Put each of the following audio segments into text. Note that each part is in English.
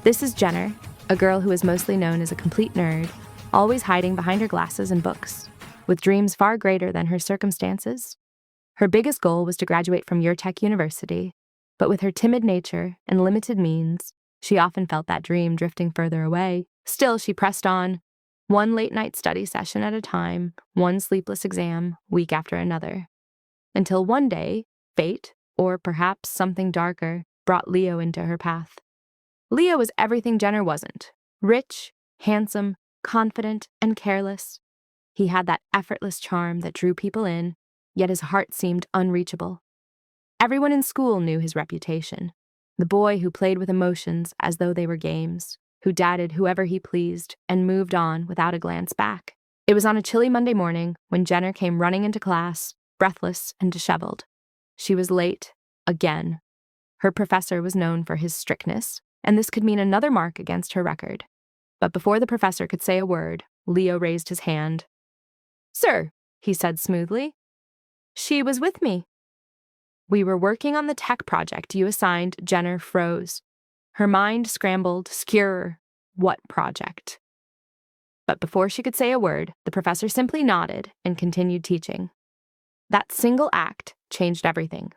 This is Jenner, a girl who is mostly known as a complete nerd, always hiding behind her glasses and books, with dreams far greater than her circumstances. Her biggest goal was to graduate from UrTech University, but with her timid nature and limited means, she often felt that dream drifting further away. Still, she pressed on, one late-night study session at a time, one sleepless exam, week after another. Until one day, fate, or perhaps something darker, brought Leo into her path. Leo was everything Jenner wasn't. Rich, handsome, confident, and careless. He had that effortless charm that drew people in, yet his heart seemed unreachable. Everyone in school knew his reputation. The boy who played with emotions as though they were games, who dated whoever he pleased and moved on without a glance back. It was on a chilly Monday morning when Jenner came running into class, breathless and disheveled. She was late, again. Her professor was known for his strictness, and this could mean another mark against her record. But before the professor could say a word, Leo raised his hand. "Sir," he said smoothly. "She was with me." "We were working on the tech project you assigned." Jenner froze. Her mind scrambled, skewer. What project? But before she could say a word, the professor simply nodded and continued teaching. That single act changed everything.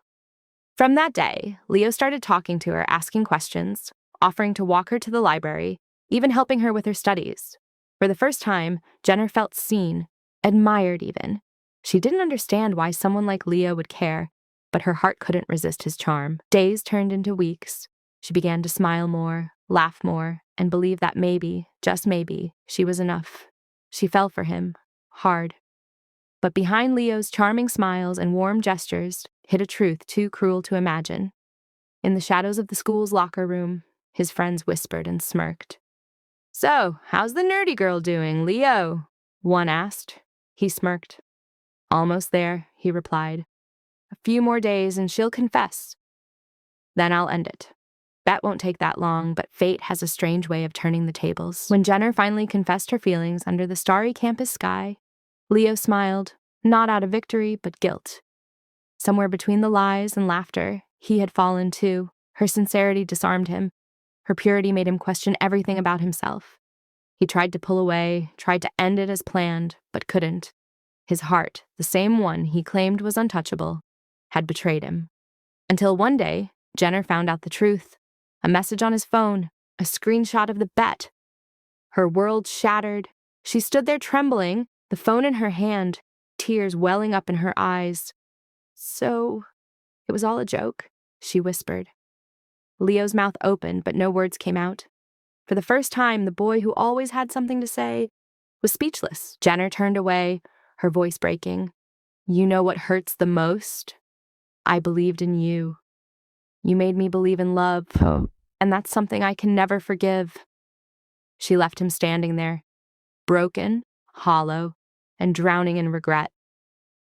From that day, Leo started talking to her, asking questions, offering to walk her to the library, even helping her with her studies. For the first time, Jenner felt seen, admired even. She didn't understand why someone like Leo would care, but her heart couldn't resist his charm. Days turned into weeks. She began to smile more, laugh more, and believe that maybe, just maybe, she was enough. She fell for him, hard. But behind Leo's charming smiles and warm gestures hid a truth too cruel to imagine. In the shadows of the school's locker room, his friends whispered and smirked. "So, how's the nerdy girl doing, Leo?" one asked. He smirked. "Almost there," he replied. "A few more days and she'll confess. Then I'll end it. Bet won't take that long, but fate has a strange way of turning the tables." When Jenner finally confessed her feelings under the starry campus sky, Leo smiled, not out of victory, but guilt. Somewhere between the lies and laughter, he had fallen too. Her sincerity disarmed him. Her purity made him question everything about himself. He tried to pull away, tried to end it as planned, but couldn't. His heart, the same one he claimed was untouchable, had betrayed him. Until one day, Jenner found out the truth. A message on his phone, a screenshot of the bet. Her world shattered. She stood there trembling, the phone in her hand, tears welling up in her eyes. "So, it was all a joke?" she whispered. Leo's mouth opened, but no words came out. For the first time, the boy who always had something to say was speechless. Jenner turned away, her voice breaking. "You know what hurts the most? I believed in you. You made me believe in love, and that's something I can never forgive." She left him standing there, broken, hollow, and drowning in regret.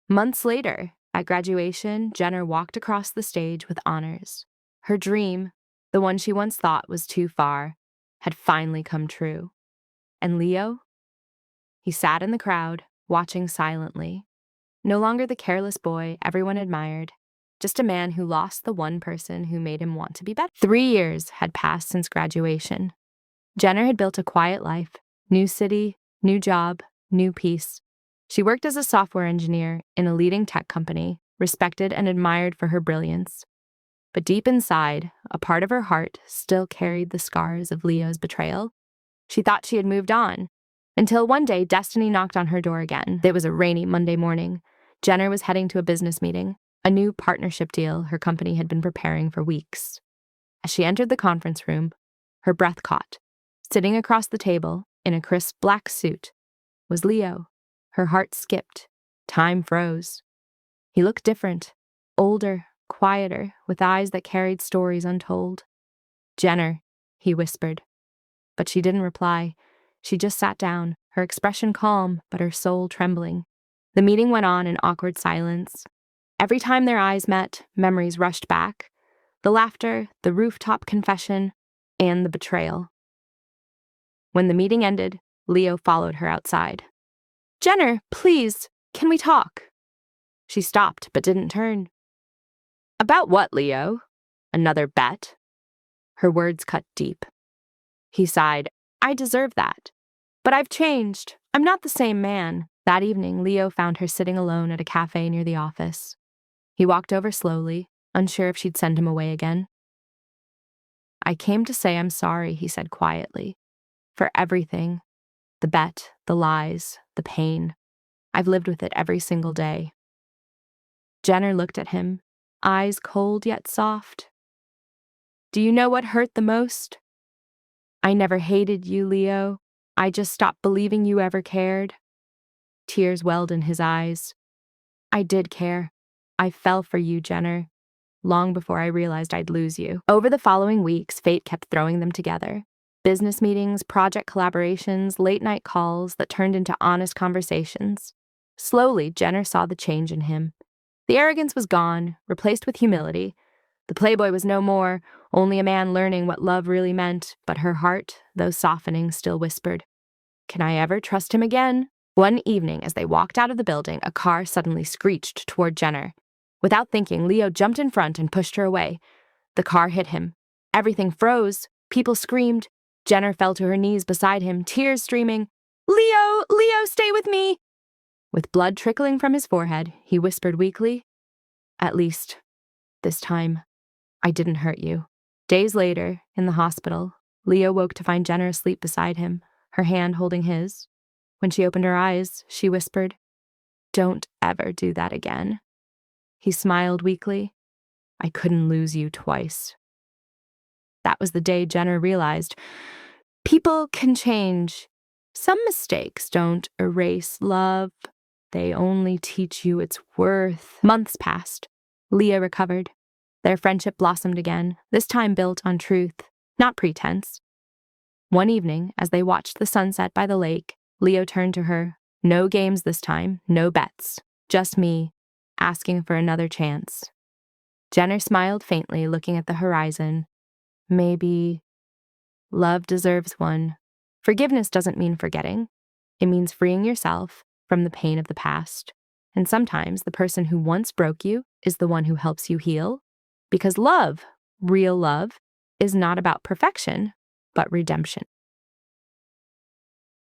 Months later, at graduation, Jenner walked across the stage with honors. Her dream, the one she once thought was too far, had finally come true. And Leo? He sat in the crowd, watching silently. No longer the careless boy everyone admired, just a man who lost the one person who made him want to be better. 3 years had passed since graduation. Jenner had built a quiet life, new city, new job, new peace. She worked as a software engineer in a leading tech company, respected and admired for her brilliance. But deep inside, a part of her heart still carried the scars of Leo's betrayal. She thought she had moved on, until one day destiny knocked on her door again. It was a rainy Monday morning. Jenner was heading to a business meeting, a new partnership deal her company had been preparing for weeks. As she entered the conference room, her breath caught. Sitting across the table, in a crisp black suit, was Leo. Her heart skipped. Time froze. He looked different, older, quieter, with eyes that carried stories untold. "Jenner," he whispered. But she didn't reply. She just sat down, her expression calm, but her soul trembling. The meeting went on in awkward silence. Every time their eyes met, memories rushed back. The laughter, the rooftop confession, and the betrayal. When the meeting ended, Leo followed her outside. "Jenner, please, can we talk?" She stopped, but didn't turn. "About what, Leo? Another bet?" Her words cut deep. He sighed. I deserve that. But I've changed. I'm not the same man. That evening, Leo found her sitting alone at a cafe near the office. He walked over slowly, unsure if she'd send him away again. I came to say I'm sorry, he said quietly. For everything. The bet, the lies, the pain. I've lived with it every single day. Jenner looked at him, eyes cold yet soft. Do you know what hurt the most? I never hated you, Leo. I just stopped believing you ever cared. Tears welled in his eyes. I did care. I fell for you, Jenner, long before I realized I'd lose you. Over the following weeks, fate kept throwing them together. Business meetings, project collaborations, late-night calls that turned into honest conversations. Slowly, Jenner saw the change in him. The arrogance was gone, replaced with humility. The playboy was no more, only a man learning what love really meant, but her heart, though softening, still whispered, Can I ever trust him again? One evening, as they walked out of the building, a car suddenly screeched toward Jenner. Without thinking, Leo jumped in front and pushed her away. The car hit him. Everything froze. People screamed. Jenner fell to her knees beside him, tears streaming. Leo! Leo, stay with me! With blood trickling from his forehead, he whispered weakly, At least, this time, I didn't hurt you. Days later, in the hospital, Leo woke to find Jenner asleep beside him, her hand holding his. When she opened her eyes, she whispered, Don't ever do that again. He smiled weakly. I couldn't lose you twice. That was the day Jenner realized, people can change. Some mistakes don't erase love. They only teach you its worth. Months passed. Leo recovered. Their friendship blossomed again, this time built on truth, not pretense. One evening, as they watched the sunset by the lake, Leo turned to her. No games this time, no bets. Just me, asking for another chance. Jenner smiled faintly, looking at the horizon. Maybe love deserves one. Forgiveness doesn't mean forgetting. It means freeing yourself from the pain of the past. And sometimes the person who once broke you is the one who helps you heal. Because love, real love, is not about perfection, but redemption.